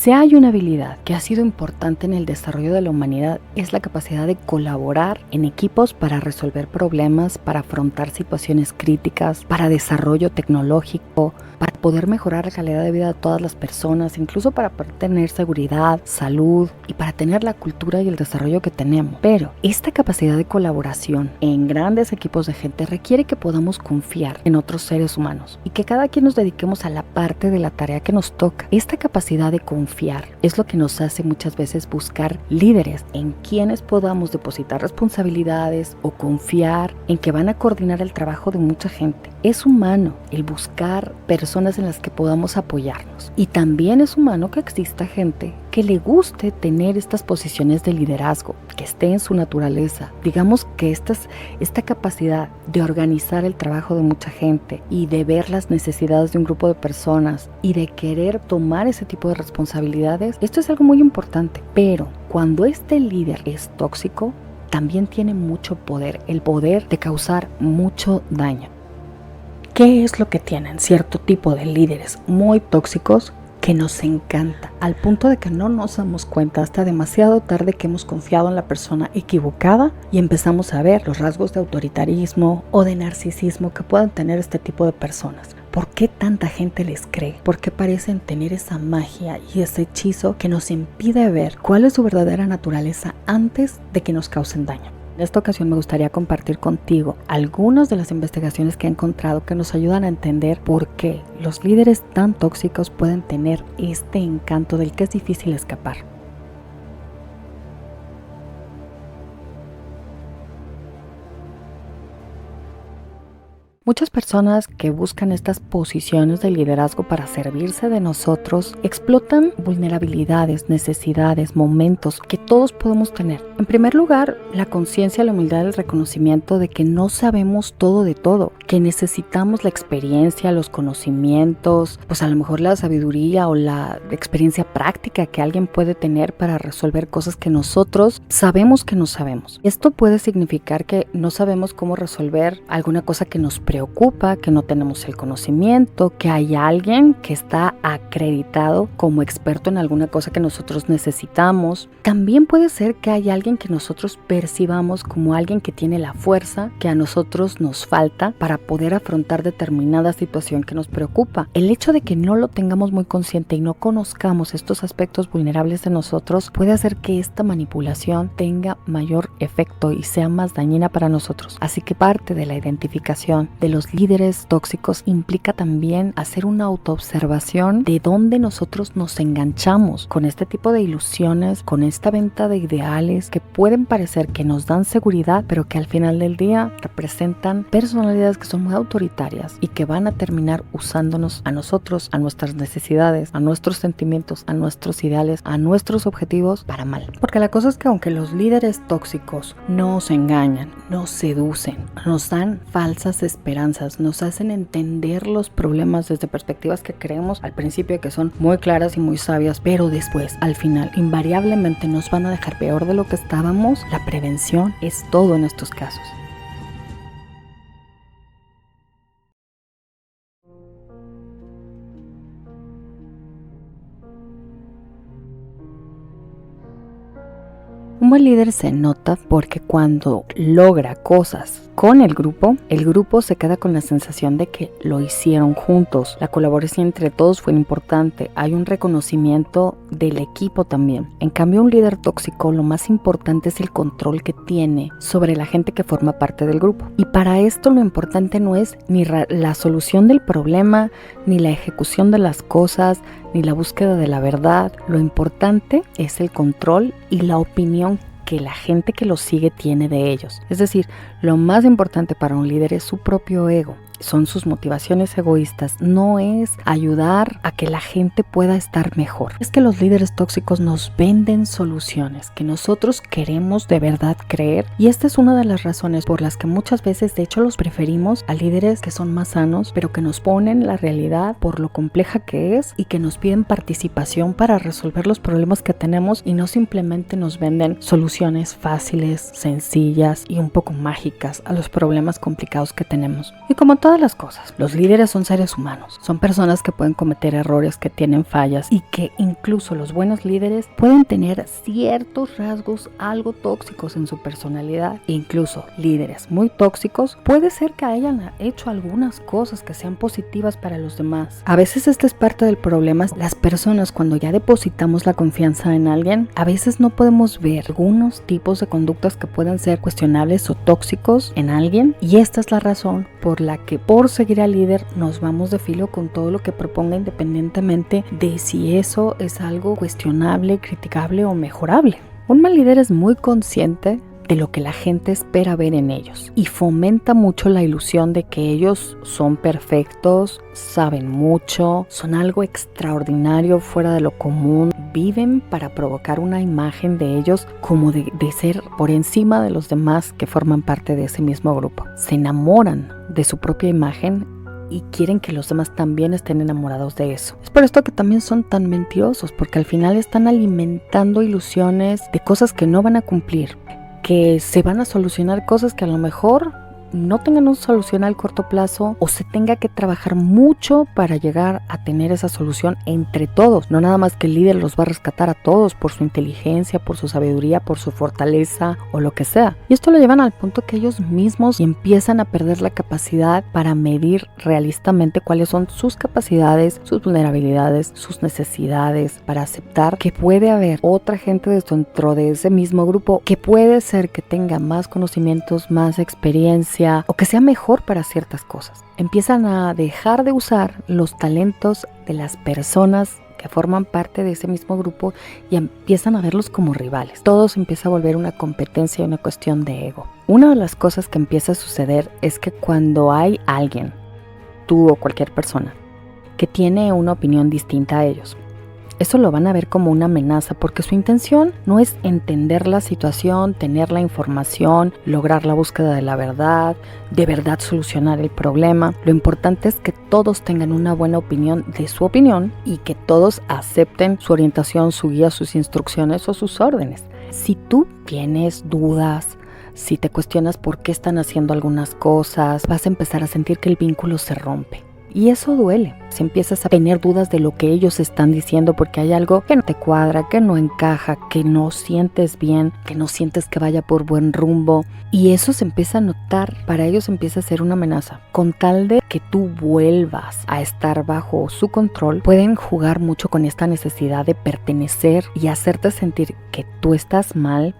Si hay una habilidad que ha sido importante en el desarrollo de la humanidad, es la capacidad de colaborar en equipos para resolver problemas, para afrontar situaciones críticas, para desarrollo tecnológico, para poder mejorar la calidad de vida de todas las personas, incluso para poder tener seguridad, salud y para tener la cultura y el desarrollo que tenemos. Pero esta capacidad de colaboración en grandes equipos de gente requiere que podamos confiar en otros seres humanos y que cada quien nos dediquemos a la parte de la tarea que nos toca. Esta capacidad de confiar es lo que nos hace muchas veces buscar líderes en quienes podamos depositar responsabilidades o confiar en que van a coordinar el trabajo de mucha gente. Es humano el buscar personas en las que podamos apoyarnos, y también es humano que exista gente que le guste tener estas posiciones de liderazgo, que esté en su naturaleza. Digamos que esta capacidad de organizar el trabajo de mucha gente y de ver las necesidades de un grupo de personas y de querer tomar ese tipo de responsabilidades, esto es algo muy importante. Pero cuando este líder es tóxico, también tiene mucho poder, el poder de causar mucho daño. ¿Qué es lo que tienen cierto tipo de líderes muy tóxicos? Que nos encanta, al punto de que no nos damos cuenta hasta demasiado tarde que hemos confiado en la persona equivocada y empezamos a ver los rasgos de autoritarismo o de narcisismo que puedan tener este tipo de personas. ¿Por qué tanta gente les cree? ¿Por qué parecen tener esa magia y ese hechizo que nos impide ver cuál es su verdadera naturaleza antes de que nos causen daño? En esta ocasión me gustaría compartir contigo algunas de las investigaciones que he encontrado que nos ayudan a entender por qué los líderes tan tóxicos pueden tener este encanto del que es difícil escapar. Muchas personas que buscan estas posiciones de liderazgo para servirse de nosotros explotan vulnerabilidades, necesidades, momentos que todos podemos tener. En primer lugar, la conciencia, la humildad, el reconocimiento de que no sabemos todo de todo, que necesitamos la experiencia, los conocimientos, pues a lo mejor la sabiduría o la experiencia práctica que alguien puede tener para resolver cosas que nosotros sabemos que no sabemos. Esto puede significar que no sabemos cómo resolver alguna cosa que nos preocupa, que no tenemos el conocimiento, que hay alguien que está acreditado como experto en alguna cosa que nosotros necesitamos. También puede ser que hay alguien que nosotros percibamos como alguien que tiene la fuerza que a nosotros nos falta para poder afrontar determinada situación que nos preocupa. El hecho de que no lo tengamos muy consciente y no conozcamos estos aspectos vulnerables de nosotros puede hacer que esta manipulación tenga mayor efecto y sea más dañina para nosotros. Así que parte de la identificación de los líderes tóxicos implica también hacer una autoobservación de dónde nosotros nos enganchamos con este tipo de ilusiones, con esta venta de ideales que pueden parecer que nos dan seguridad, pero que al final del día representan personalidades que son muy autoritarias y que van a terminar usándonos a nosotros, a nuestras necesidades, a nuestros sentimientos, a nuestros ideales, a nuestros objetivos para mal. Porque la cosa es que aunque los líderes tóxicos nos engañan, nos seducen, nos dan falsas esperanzas, nos hacen entender los problemas desde perspectivas que creemos al principio que son muy claras y muy sabias, pero después, al final, invariablemente nos van a dejar peor de lo que estábamos. La prevención es todo en estos casos. Un buen líder se nota porque cuando logra cosas con el grupo se queda con la sensación de que lo hicieron juntos. La colaboración entre todos fue importante. Hay un reconocimiento del equipo también. En cambio, un líder tóxico, lo más importante es el control que tiene sobre la gente que forma parte del grupo. Y para esto lo importante no es ni la solución del problema, ni la ejecución de las cosas, ni la búsqueda de la verdad. Lo importante es el control y la opinión que la gente que lo sigue tiene de ellos. Es decir, lo más importante para un líder es su propio ego. Son sus motivaciones egoístas, no es ayudar a que la gente pueda estar mejor. Es que los líderes tóxicos nos venden soluciones que nosotros queremos de verdad creer, y esta es una de las razones por las que muchas veces de hecho los preferimos a líderes que son más sanos, pero que nos ponen la realidad por lo compleja que es y que nos piden participación para resolver los problemas que tenemos y no simplemente nos venden soluciones fáciles, sencillas y un poco mágicas a los problemas complicados que tenemos. Y como todo todas las cosas, los líderes son seres humanos, son personas que pueden cometer errores, que tienen fallas y que incluso los buenos líderes pueden tener ciertos rasgos algo tóxicos en su personalidad. Incluso líderes muy tóxicos puede ser que hayan hecho algunas cosas que sean positivas para los demás. A veces este es parte del problema. Las personas, cuando ya depositamos la confianza en alguien, a veces no podemos ver algunos tipos de conductas que pueden ser cuestionables o tóxicos en alguien, y esta es la razón por la que por seguir al líder nos vamos de filo con todo lo que proponga, independientemente de si eso es algo cuestionable, criticable o mejorable. Un mal líder es muy consciente de lo que la gente espera ver en ellos y fomenta mucho la ilusión de que ellos son perfectos, saben mucho, son algo extraordinario, fuera de lo común. Viven para provocar una imagen de ellos como de ser por encima de los demás que forman parte de ese mismo grupo. Se enamoran de su propia imagen y quieren que los demás también estén enamorados de eso. Es por esto que también son tan mentirosos, porque al final están alimentando ilusiones de cosas que no van a cumplir, que se van a solucionar cosas que a lo mejor no tengan una solución al corto plazo, o se tenga que trabajar mucho para llegar a tener esa solución entre todos. No nada más que el líder los va a rescatar a todos por su inteligencia, por su sabiduría, por su fortaleza o lo que sea. Y esto lo llevan al punto que ellos mismos empiezan a perder la capacidad para medir realistamente cuáles son sus capacidades, sus vulnerabilidades, sus necesidades, para aceptar que puede haber otra gente dentro de ese mismo grupo que puede ser que tenga más conocimientos, más experiencia, o que sea mejor para ciertas cosas. Empiezan a dejar de usar los talentos de las personas que forman parte de ese mismo grupo y empiezan a verlos como rivales. Todo se empieza a volver una competencia y una cuestión de ego. Una de las cosas que empieza a suceder es que cuando hay alguien, tú o cualquier persona, que tiene una opinión distinta a ellos, eso lo van a ver como una amenaza, porque su intención no es entender la situación, tener la información, lograr la búsqueda de la verdad, de verdad solucionar el problema. Lo importante es que todos tengan una buena opinión de su opinión y que todos acepten su orientación, su guía, sus instrucciones o sus órdenes. Si tú tienes dudas, si te cuestionas por qué están haciendo algunas cosas, vas a empezar a sentir que el vínculo se rompe. Y eso duele, si empiezas a tener dudas de lo que ellos están diciendo porque hay algo que no te cuadra, que no encaja, que no sientes bien, que no sientes que vaya por buen rumbo. Y eso se empieza a notar, para ellos empieza a ser una amenaza. Con tal de que tú vuelvas a estar bajo su control, pueden jugar mucho con esta necesidad de pertenecer y hacerte sentir que tú estás mal,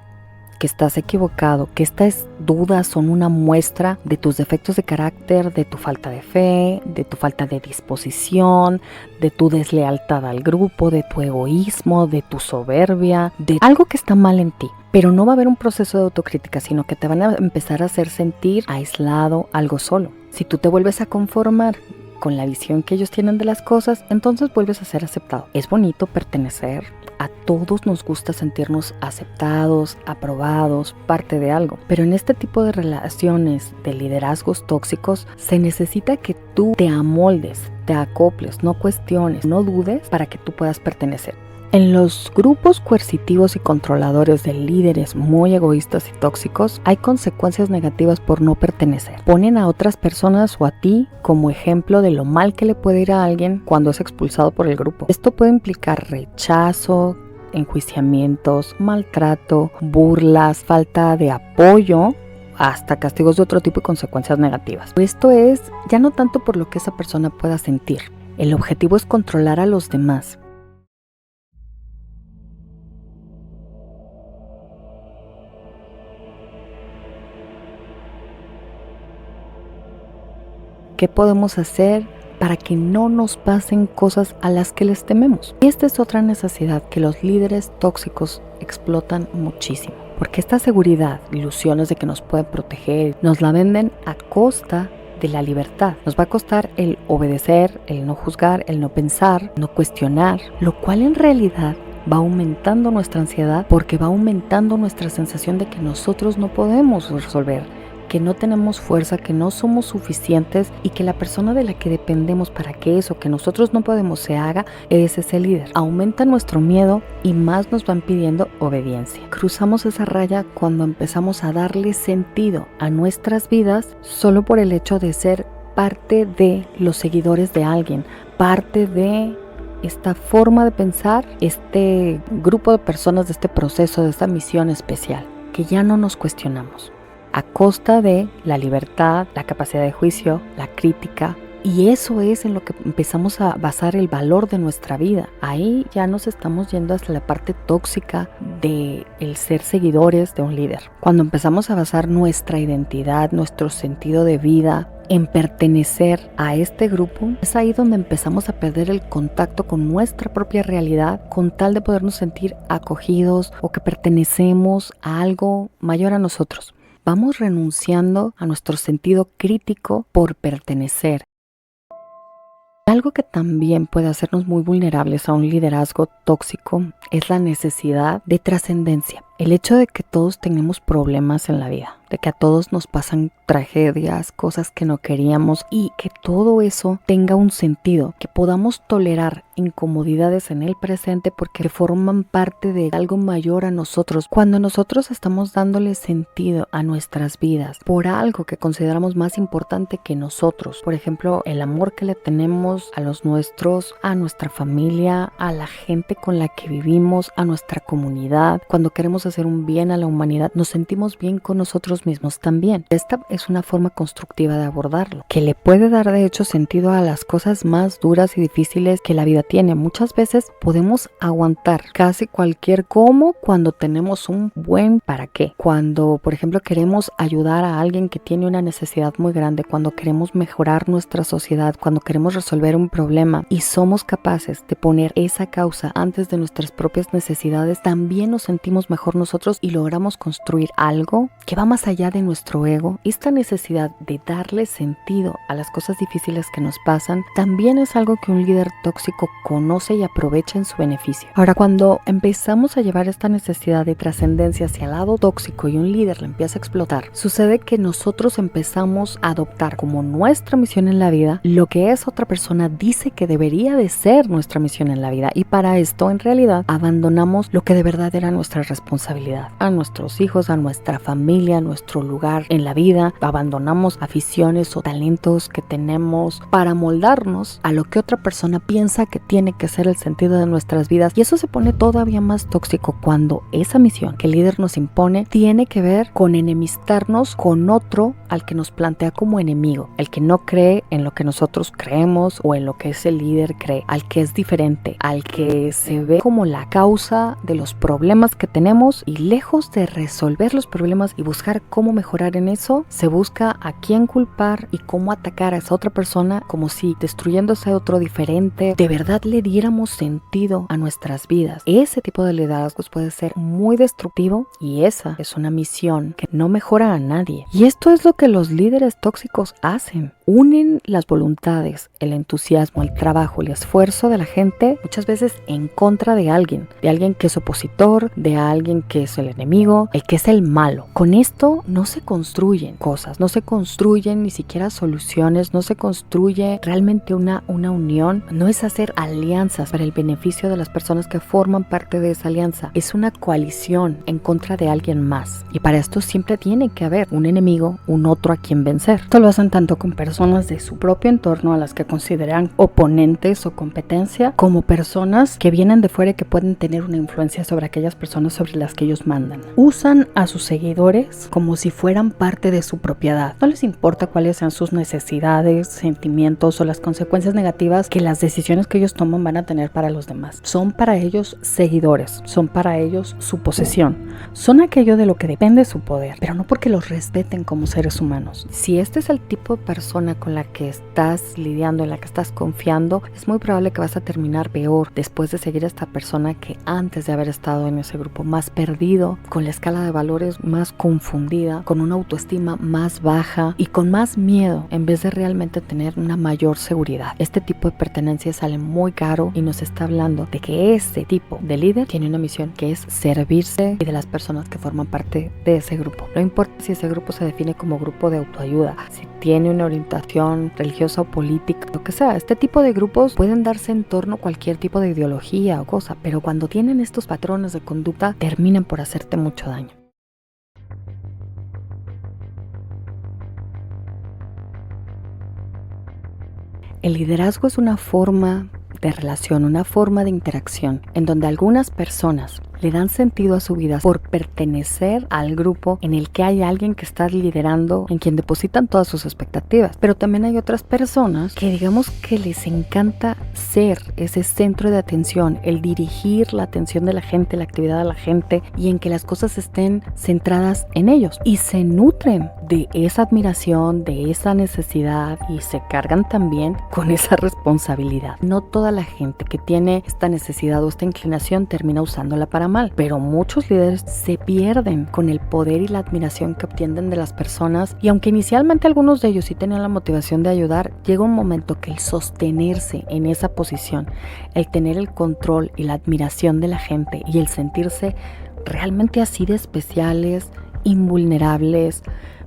que estás equivocado, que estas dudas son una muestra de tus defectos de carácter, de tu falta de fe, de tu falta de disposición, de tu deslealtad al grupo, de tu egoísmo, de tu soberbia, de algo que está mal en ti. Pero no va a haber un proceso de autocrítica, sino que te van a empezar a hacer sentir aislado, algo solo. Si tú te vuelves a conformar con la visión que ellos tienen de las cosas, entonces vuelves a ser aceptado. Es bonito pertenecer. A todos nos gusta sentirnos aceptados, aprobados, parte de algo. Pero en este tipo de relaciones de liderazgos tóxicos se necesita que tú te amoldes, te acoples, no cuestiones, no dudes para que tú puedas pertenecer. En los grupos coercitivos y controladores de líderes muy egoístas y tóxicos, hay consecuencias negativas por no pertenecer. Ponen a otras personas o a ti como ejemplo de lo mal que le puede ir a alguien cuando es expulsado por el grupo. Esto puede implicar rechazo, enjuiciamientos, maltrato, burlas, falta de apoyo, hasta castigos de otro tipo y consecuencias negativas. Esto es ya no tanto por lo que esa persona pueda sentir. El objetivo es controlar a los demás. ¿Qué podemos hacer para que no nos pasen cosas a las que les tememos? Y esta es otra necesidad que los líderes tóxicos explotan muchísimo. Porque esta seguridad, ilusiones de que nos pueden proteger, nos la venden a costa de la libertad. Nos va a costar el obedecer, el no juzgar, el no pensar, no cuestionar, lo cual en realidad va aumentando nuestra ansiedad porque va aumentando nuestra sensación de que nosotros no podemos resolver, que no tenemos fuerza, que no somos suficientes y que la persona de la que dependemos para que eso que nosotros no podemos se haga es ese líder. Aumenta nuestro miedo y más nos van pidiendo obediencia. Cruzamos esa raya cuando empezamos a darle sentido a nuestras vidas solo por el hecho de ser parte de los seguidores de alguien, parte de esta forma de pensar, este grupo de personas, de este proceso, de esta misión especial, que ya no nos cuestionamos, a costa de la libertad, la capacidad de juicio, la crítica. Y eso es en lo que empezamos a basar el valor de nuestra vida. Ahí ya nos estamos yendo hasta la parte tóxica de el ser seguidores de un líder. Cuando empezamos a basar nuestra identidad, nuestro sentido de vida en pertenecer a este grupo, es ahí donde empezamos a perder el contacto con nuestra propia realidad, con tal de podernos sentir acogidos o que pertenecemos a algo mayor a nosotros. Vamos renunciando a nuestro sentido crítico por pertenecer. Algo que también puede hacernos muy vulnerables a un liderazgo tóxico es la necesidad de trascendencia. El hecho de que todos tenemos problemas en la vida, de que a todos nos pasan tragedias, cosas que no queríamos y que todo eso tenga un sentido, que podamos tolerar incomodidades en el presente porque forman parte de algo mayor a nosotros. Cuando nosotros estamos dándole sentido a nuestras vidas por algo que consideramos más importante que nosotros, por ejemplo, el amor que le tenemos a los nuestros, a nuestra familia, a la gente con la que vivimos, a nuestra comunidad, cuando queremos hacer un bien a la humanidad, nos sentimos bien con nosotros mismos también. Esta es una forma constructiva de abordarlo, que le puede dar de hecho sentido a las cosas más duras y difíciles que la vida tiene. Muchas veces podemos aguantar casi cualquier cómo cuando tenemos un buen para qué. Cuando, por ejemplo, queremos ayudar a alguien que tiene una necesidad muy grande, cuando queremos mejorar nuestra sociedad, cuando queremos resolver un problema y somos capaces de poner esa causa antes de nuestras propias necesidades, también nos sentimos mejor nosotros y logramos construir algo que va más allá de nuestro ego. Esta necesidad de darle sentido a las cosas difíciles que nos pasan también es algo que un líder tóxico conoce y aprovecha en su beneficio. Ahora, cuando empezamos a llevar esta necesidad de trascendencia hacia el lado tóxico y un líder la empieza a explotar, sucede que nosotros empezamos a adoptar como nuestra misión en la vida lo que esa otra persona dice que debería de ser nuestra misión en la vida, y para esto en realidad abandonamos lo que de verdad era nuestra responsabilidad, a nuestros hijos, a nuestra familia, a nuestro lugar en la vida. Abandonamos aficiones o talentos que tenemos para moldarnos a lo que otra persona piensa que tiene que ser el sentido de nuestras vidas, y eso se pone todavía más tóxico cuando esa misión que el líder nos impone tiene que ver con enemistarnos con otro al que nos plantea como enemigo, el que no cree en lo que nosotros creemos o en lo que ese líder cree, al que es diferente, al que se ve como la causa de los problemas que tenemos, y lejos de resolver los problemas y buscar cómo mejorar en eso, se busca a quién culpar y cómo atacar a esa otra persona, como si destruyendo a ese otro diferente de verdad le diéramos sentido a nuestras vidas. Ese tipo de liderazgos puede ser muy destructivo y esa es una misión que no mejora a nadie. Y esto es lo que los líderes tóxicos hacen. Unen las voluntades, el entusiasmo, el trabajo, el esfuerzo de la gente muchas veces en contra de alguien que es opositor, de alguien que es el enemigo, el que es el malo. Con esto no se construyen cosas, no se construyen ni siquiera soluciones, no se construye realmente una unión, no es hacer alianzas para el beneficio de las personas que forman parte de esa alianza, es una coalición en contra de alguien más, y para esto siempre tiene que haber un enemigo, un otro a quien vencer. Esto lo hacen tanto con personas de su propio entorno a las que consideran oponentes o competencia, como personas que vienen de fuera y que pueden tener una influencia sobre aquellas personas sobre las que ellos mandan. Usan a sus seguidores como si fueran parte de su propiedad. No les importa cuáles sean sus necesidades, sentimientos o las consecuencias negativas que las decisiones que ellos toman van a tener para los demás. Son para ellos seguidores, son para ellos su posesión, son aquello de lo que depende su poder, pero no porque los respeten como seres humanos. Si este es el tipo de persona con la que estás lidiando, en la que estás confiando, es muy probable que vas a terminar peor después de seguir a esta persona que antes de haber estado en ese grupo, más perdido, con la escala de valores más confundida, con una autoestima más baja y con más miedo en vez de realmente tener una mayor seguridad. Este tipo de pertenencia sale muy caro y nos está hablando de que este tipo de líder tiene una misión que es servirse y de las personas que forman parte de ese grupo. No importa si ese grupo se define como grupo de autoayuda, si tiene una orientación religiosa o política, lo que sea. Este tipo de grupos pueden darse en torno a cualquier tipo de ideología o cosa, pero cuando tienen estos patrones de conducta, terminan por hacerte mucho daño. El liderazgo es una forma de relación, una forma de interacción en donde algunas personas le dan sentido a su vida por pertenecer al grupo en el que hay alguien que está liderando, en quien depositan todas sus expectativas. Pero también hay otras personas que digamos que les encanta ser ese centro de atención, el dirigir la atención de la gente, la actividad de la gente y en que las cosas estén centradas en ellos y se nutren de esa admiración, de esa necesidad y se cargan también con esa responsabilidad. No toda la gente que tiene esta necesidad o esta inclinación termina usándola para mal, pero muchos líderes se pierden con el poder y la admiración que obtienen de las personas y aunque inicialmente algunos de ellos sí tenían la motivación de ayudar, llega un momento que el sostenerse en esa posición, el tener el control y la admiración de la gente y el sentirse realmente así de especiales, invulnerables,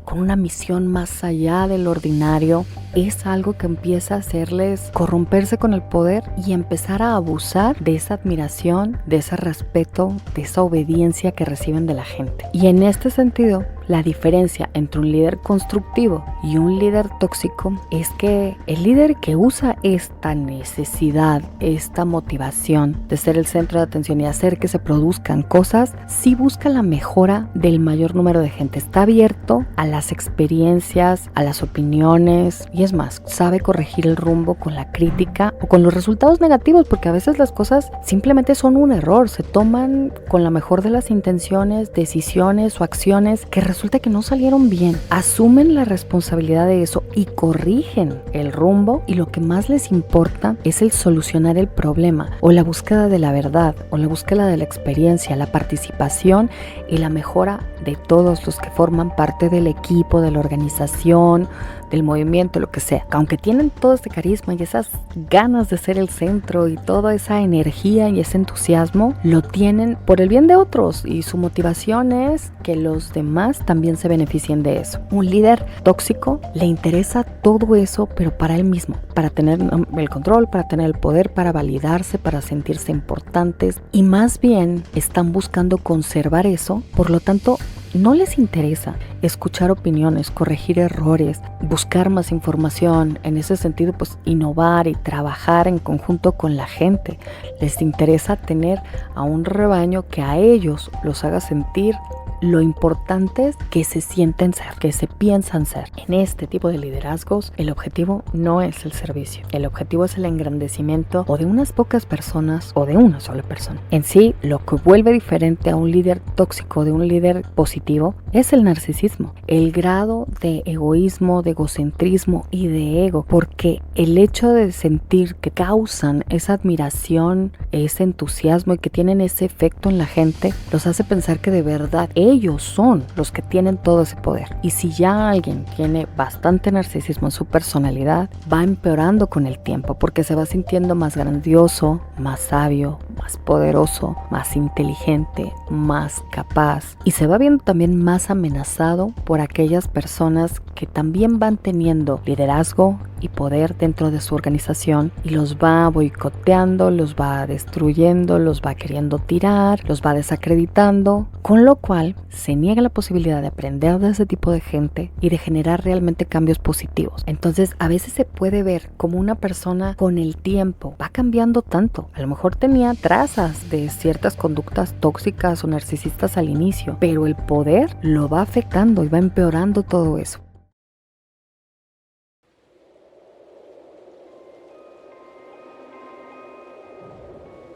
con una misión más allá del ordinario, es algo que empieza a hacerles corromperse con el poder y empezar a abusar de esa admiración, de ese respeto, de esa obediencia que reciben de la gente. Y en este sentido, la diferencia entre un líder constructivo y un líder tóxico es que el líder que usa esta necesidad, esta motivación de ser el centro de atención y hacer que se produzcan cosas, sí busca la mejora del mayor número de gente. Está abierto a las experiencias, a las opiniones y es más, sabe corregir el rumbo con la crítica o con los resultados negativos porque a veces las cosas simplemente son un error, se toman con la mejor de las intenciones, decisiones o acciones que resulta que no salieron bien. Asumen la responsabilidad de eso y corrigen el rumbo y lo que más les importa es el solucionar el problema o la búsqueda de la verdad o la búsqueda de la experiencia, la participación y la mejora de todos los que forman parte del equipo, de la organización, del movimiento, lo que sea. Aunque tienen todo este carisma y esas ganas de ser el centro y toda esa energía y ese entusiasmo, lo tienen por el bien de otros y su motivación es que los demás también se beneficien de eso. Un líder tóxico le interesa todo eso, pero para él mismo, para tener el control, para tener el poder, para validarse, para sentirse importantes y más bien están buscando conservar eso, por lo tanto no les interesa escuchar opiniones, corregir errores, buscar más información, en ese sentido pues innovar y trabajar en conjunto con la gente. Les interesa tener a un rebaño que a ellos los haga sentir lo importante es que se sienten ser, que se piensan ser. En este tipo de liderazgos, el objetivo no es el servicio. El objetivo es el engrandecimiento o de unas pocas personas o de una sola persona. En sí, lo que vuelve diferente a un líder tóxico de un líder positivo es el narcisismo, el grado de egoísmo, de egocentrismo y de ego, porque el hecho de sentir que causan esa admiración, ese entusiasmo y que tienen ese efecto en la gente, los hace pensar que de verdad ellos son los que tienen todo ese poder. Y si ya alguien tiene bastante narcisismo en su personalidad, va empeorando con el tiempo porque se va sintiendo más grandioso, más sabio, más poderoso, más inteligente, más capaz y se va viendo también más amenazado por aquellas personas que también van teniendo liderazgo y poder dentro de su organización y los va boicoteando, los va destruyendo, los va queriendo tirar, los va desacreditando, con lo cual se niega la posibilidad de aprender de ese tipo de gente y de generar realmente cambios positivos. Entonces a veces se puede ver como una persona con el tiempo va cambiando tanto. A lo mejor tenía trazas de ciertas conductas tóxicas o narcisistas al inicio, pero el poder lo va afectando y va empeorando todo eso.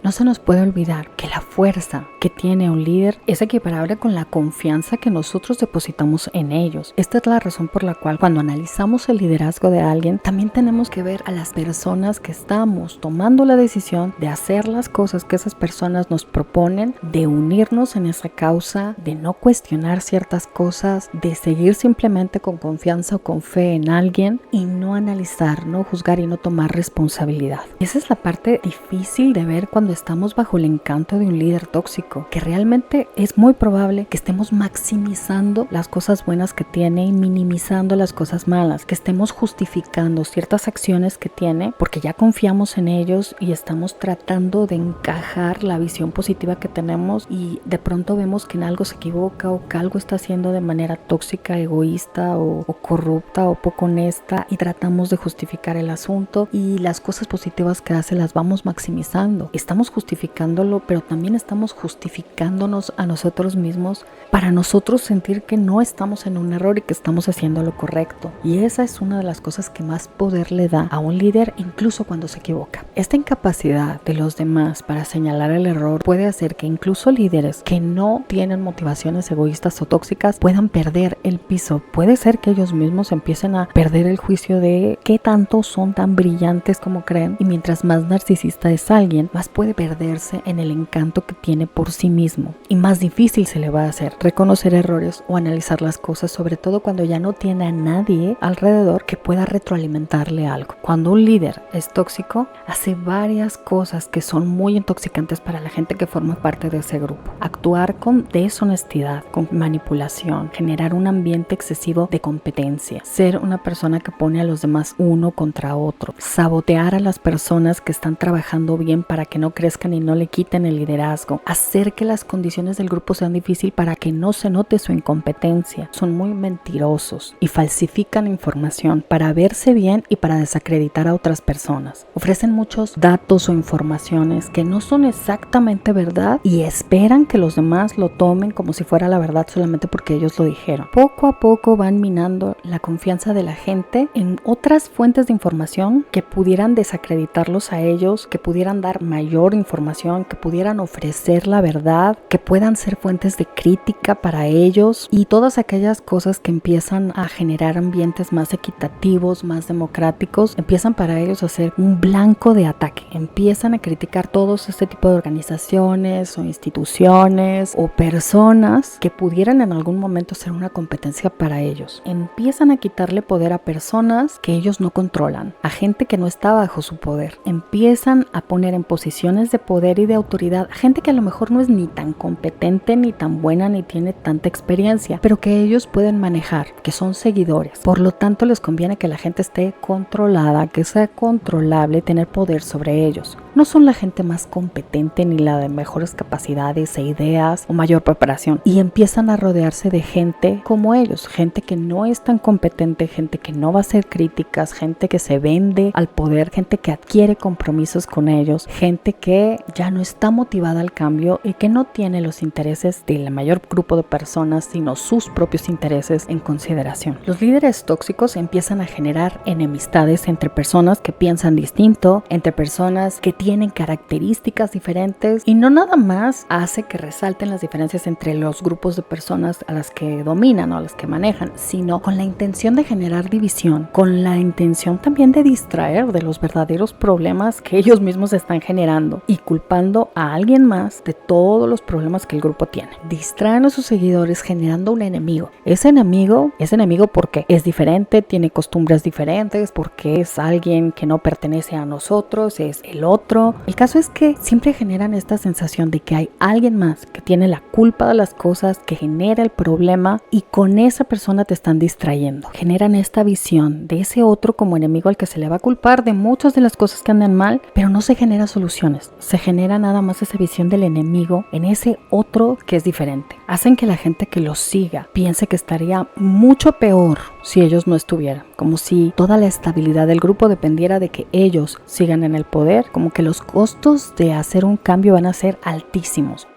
No se nos puede olvidar que la fuerza que tiene un líder es equiparable con la confianza que nosotros depositamos en ellos. Esta es la razón por la cual cuando analizamos el liderazgo de alguien, también tenemos que ver a las personas que estamos tomando la decisión de hacer las cosas que esas personas nos proponen, de unirnos en esa causa, de no cuestionar ciertas cosas, de seguir simplemente con confianza o con fe en alguien y no analizar, no juzgar y no tomar responsabilidad. Esa es la parte difícil de ver cuando estamos bajo el encanto de un líder tóxico, que realmente es muy probable que estemos maximizando las cosas buenas que tiene y minimizando las cosas malas, que estemos justificando ciertas acciones que tiene porque ya confiamos en ellos y estamos tratando de encajar la visión positiva que tenemos, y de pronto vemos que en algo se equivoca o que algo está haciendo de manera tóxica, egoísta o corrupta o poco honesta, y tratamos de justificar el asunto, y las cosas positivas que hace las vamos maximizando. Estamos justificándolo, pero también estamos justificándonos a nosotros mismos para nosotros sentir que no estamos en un error y que estamos haciendo lo correcto. Y esa es una de las cosas que más poder le da a un líder, incluso cuando se equivoca. Esta incapacidad de los demás para señalar el error puede hacer que incluso líderes que no tienen motivaciones egoístas o tóxicas puedan perder el piso. Puede ser que ellos mismos empiecen a perder el juicio de qué tanto son tan brillantes como creen, y mientras más narcisista es alguien, más puede perderse en el encanto que tiene por sí mismo, y más difícil se le va a hacer reconocer errores o analizar las cosas, sobre todo cuando ya no tiene a nadie alrededor que pueda retroalimentarle algo. Cuando un líder es tóxico, hace varias cosas que son muy intoxicantes para la gente que forma parte de ese grupo. Actuar con deshonestidad, con manipulación, generar un ambiente excesivo de competencia, ser una persona que pone a los demás uno contra otro, sabotear a las personas que están trabajando bien para que no crezcan y no le quiten el liderazgo, hacer que las condiciones del grupo sean difíciles para que no se note su incompetencia. Son muy mentirosos y falsifican información para verse bien y para desacreditar a otras personas. Ofrecen muchos datos o informaciones que no son exactamente verdad y esperan que los demás lo tomen como si fuera la verdad solamente porque ellos lo dijeron. Poco a poco van minando la confianza de la gente en otras fuentes de información que pudieran desacreditarlos a ellos, que pudieran dar mayor información, que pudieran ofrecer la verdad, que puedan ser fuentes de crítica para ellos, y todas aquellas cosas que empiezan a generar ambientes más equitativos, más democráticos, empiezan para ellos a ser un blanco de ataque. Empiezan a criticar todos este tipo de organizaciones o instituciones o personas que pudieran en algún momento ser una competencia para ellos. Empiezan a quitarle poder a personas que ellos no controlan, a gente que no está bajo su poder. Empiezan a poner en posiciones de poder y de autoridad a gente que a lo mejor no es ni tan competente, ni tan buena, ni tiene tanta experiencia, pero que ellos pueden manejar, que son seguidores. Por lo tanto, les conviene que la gente esté controlada, que sea controlable, tener poder sobre ellos. No son la gente más competente ni la de mejores capacidades e ideas o mayor preparación, y empiezan a rodearse de gente como ellos, gente que no es tan competente, gente que no va a hacer críticas, gente que se vende al poder, gente que adquiere compromisos con ellos, gente que ya no está motivada al cambio y que no tiene los intereses del mayor grupo de personas, sino sus propios intereses en consideración. Los líderes tóxicos empiezan a generar enemistades entre personas que piensan distinto, entre personas que tienen características diferentes, y no nada más hace que resalten las diferencias entre los grupos de personas a las que dominan o a las que manejan, sino con la intención de generar división, con la intención también de distraer de los verdaderos problemas que ellos mismos están generando y culpando a alguien más de todos los problemas que el grupo tiene. Distraen a sus seguidores generando un enemigo. Ese enemigo es enemigo porque es diferente, tiene costumbres diferentes, porque es alguien que no pertenece a nosotros, es el otro. El caso es que siempre generan esta sensación de que hay alguien más que tiene la culpa de las cosas, que genera el problema, y con esa persona te están distrayendo. Generan esta visión de ese otro como enemigo al que se le va a culpar de muchas de las cosas que andan mal, pero no se genera soluciones. Se genera nada más esa visión del enemigo en ese otro que es diferente. Hacen que la gente que los siga piense que estaría mucho peor si ellos no estuvieran, como si toda la estabilidad del grupo dependiera de que ellos sigan en el poder, como que los costos de hacer un cambio van a ser altísimos.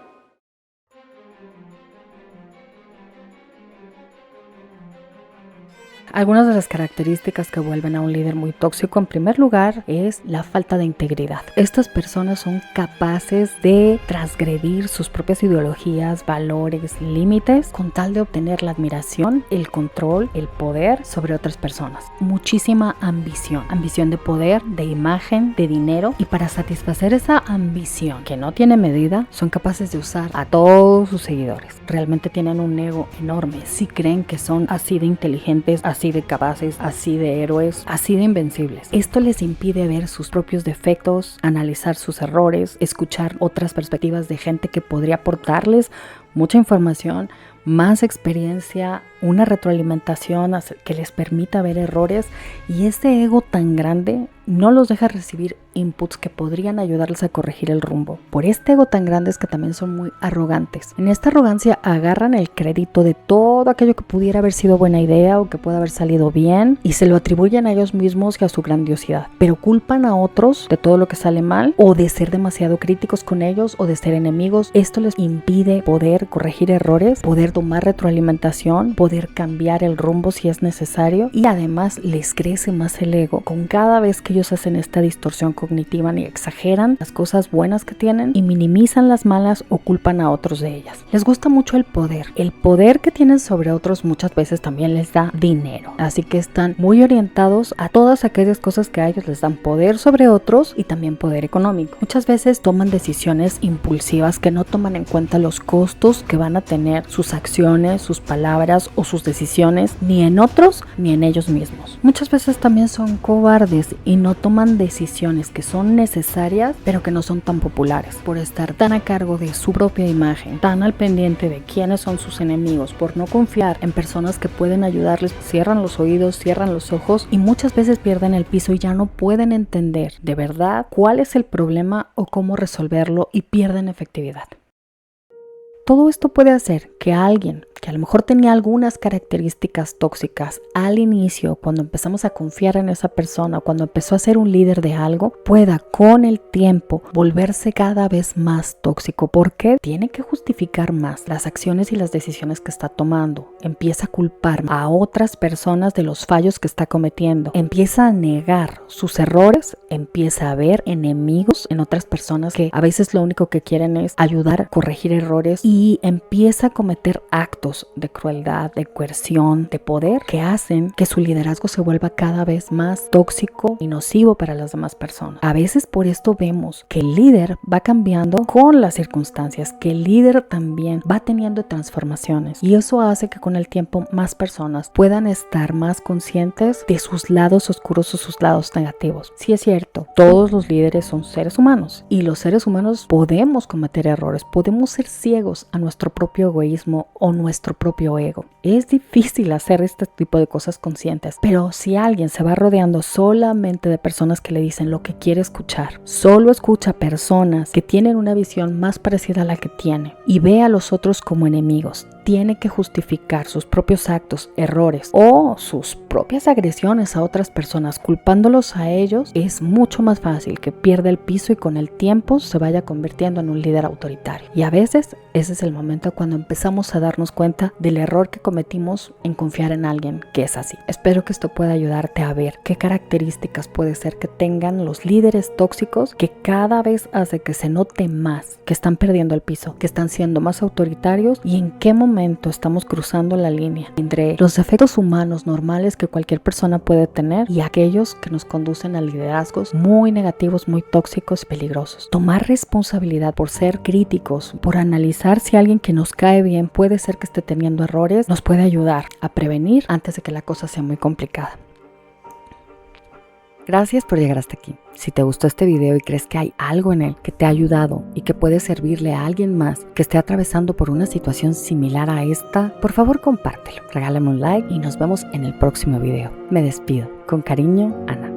Algunas de las características que vuelven a un líder muy tóxico, en primer lugar, es la falta de integridad. Estas personas son capaces de transgredir sus propias ideologías, valores, límites, con tal de obtener la admiración, el control, el poder sobre otras personas. Muchísima ambición. Ambición de poder, de imagen, de dinero, y para satisfacer esa ambición que no tiene medida, son capaces de usar a todos sus seguidores. Realmente tienen un ego enorme. Si creen que son así de inteligentes, así así de capaces, así de héroes, así de invencibles. Esto les impide ver sus propios defectos, analizar sus errores, escuchar otras perspectivas de gente que podría aportarles mucha información, más experiencia, una retroalimentación que les permita ver errores, y ese ego tan grande no los deja recibir inputs que podrían ayudarles a corregir el rumbo. Por este ego tan grande es que también son muy arrogantes. En esta arrogancia agarran el crédito de todo aquello que pudiera haber sido buena idea o que pueda haber salido bien y se lo atribuyen a ellos mismos y a su grandiosidad, pero culpan a otros de todo lo que sale mal o de ser demasiado críticos con ellos o de ser enemigos. Esto les impide poder corregir errores, poder tomar retroalimentación, poder cambiar el rumbo si es necesario, y además les crece más el ego con cada vez que ellos hacen esta distorsión cognitiva y exageran las cosas buenas que tienen y minimizan las malas o culpan a otros de ellas. Les gusta mucho el poder. El poder que tienen sobre otros muchas veces también les da dinero, así que están muy orientados a todas aquellas cosas que a ellos les dan poder sobre otros y también poder económico. Muchas veces toman decisiones impulsivas que no toman en cuenta los costos que van a tener sus acciones, sus palabras o sus decisiones, ni en otros ni en ellos mismos. Muchas veces también son cobardes y no toman decisiones que son necesarias pero que no son tan populares, por estar tan a cargo de su propia imagen, tan al pendiente de quiénes son sus enemigos, por no confiar en personas que pueden ayudarles. Cierran los oídos, cierran los ojos y muchas veces pierden el piso y ya no pueden entender de verdad cuál es el problema o cómo resolverlo, y pierden efectividad. Todo esto puede hacer que alguien que a lo mejor tenía algunas características tóxicas al inicio, cuando empezamos a confiar en esa persona, cuando empezó a ser un líder de algo, pueda con el tiempo volverse cada vez más tóxico, porque tiene que justificar más las acciones y las decisiones que está tomando. Empieza a culpar a otras personas de los fallos que está cometiendo, empieza a negar sus errores, empieza a ver enemigos en otras personas que a veces lo único que quieren es ayudar a corregir errores, y empieza a cometer actos de crueldad, de coerción, de poder, que hacen que su liderazgo se vuelva cada vez más tóxico y nocivo para las demás personas. A veces por esto vemos que el líder va cambiando con las circunstancias, que el líder también va teniendo transformaciones, y eso hace que con el tiempo más personas puedan estar más conscientes de sus lados oscuros o sus lados negativos. Sí es cierto, todos los líderes son seres humanos y los seres humanos podemos cometer errores, podemos ser ciegos a nuestro propio egoísmo o nuestro propio ego. Es difícil hacer este tipo de cosas conscientes, pero si alguien se va rodeando solamente de personas que le dicen lo que quiere escuchar, solo escucha personas que tienen una visión más parecida a la que tiene y ve a los otros como enemigos, tiene que justificar sus propios actos, errores o sus propias agresiones a otras personas culpándolos a ellos, es mucho más fácil que pierda el piso y con el tiempo se vaya convirtiendo en un líder autoritario. Y a veces ese es el momento cuando empezamos a darnos cuenta del error que cometimos en confiar en alguien que es así. Espero que esto pueda ayudarte a ver qué características puede ser que tengan los líderes tóxicos, que cada vez hace que se note más que están perdiendo el piso, que están siendo más autoritarios, y en qué momento estamos cruzando la línea entre los defectos humanos normales que cualquier persona puede tener y aquellos que nos conducen a liderazgos muy negativos, muy tóxicos y peligrosos. Tomar responsabilidad por ser críticos, por analizar si alguien que nos cae bien puede ser que esté teniendo errores, nos puede ayudar a prevenir antes de que la cosa sea muy complicada. Gracias por llegar hasta aquí. Si te gustó este video y crees que hay algo en él que te ha ayudado y que puede servirle a alguien más que esté atravesando por una situación similar a esta, por favor compártelo, regálame un like y nos vemos en el próximo video. Me despido. Con cariño, Ana.